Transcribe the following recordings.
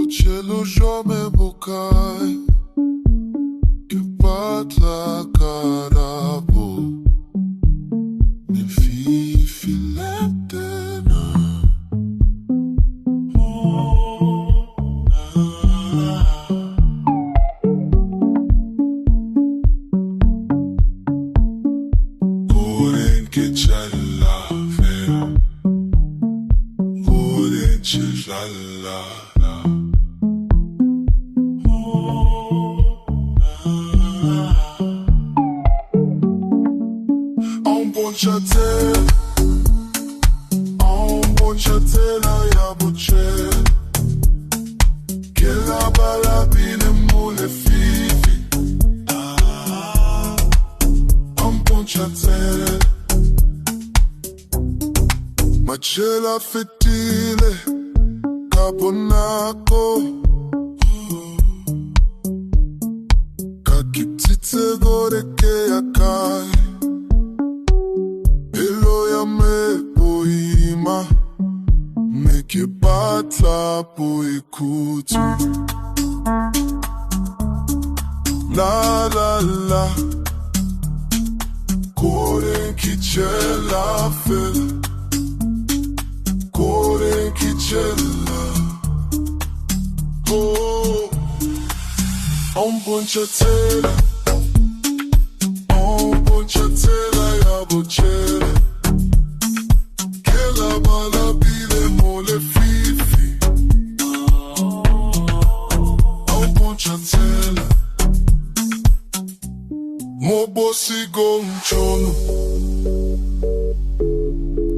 Cielo jamais bokai Che parla carabo Nel filetena Goren che c'è la vera Goren c'è la Un buon chatel ya buche Che la balabine mule fifi Un buon chatel Ma c'è la fettile Caponaco Kakitite gore che akai Che batla poi kutu La la la Cuore chi c'è la fede Cuore chi c'è la Oh Un buon ciatela Un buon ciatela ya bocere Che la malabile mole fifi Un buon ciatela Mo bossi gonciono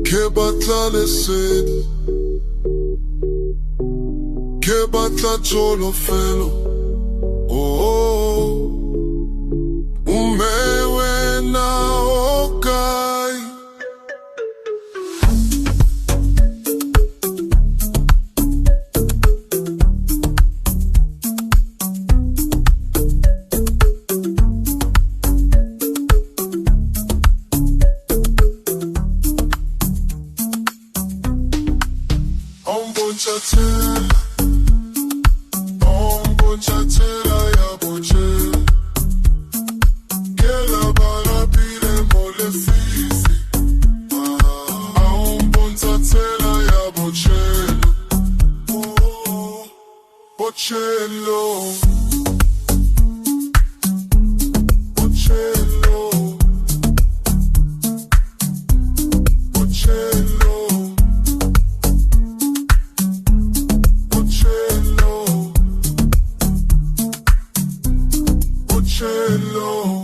Che batla le sedi Che batla giolo felo Oh oh Un mewe na okai Un buon ciatela ya buche Che la balabile mole fifi Un buon ciatela ya bocello Bocello Bocello Bocello Bocello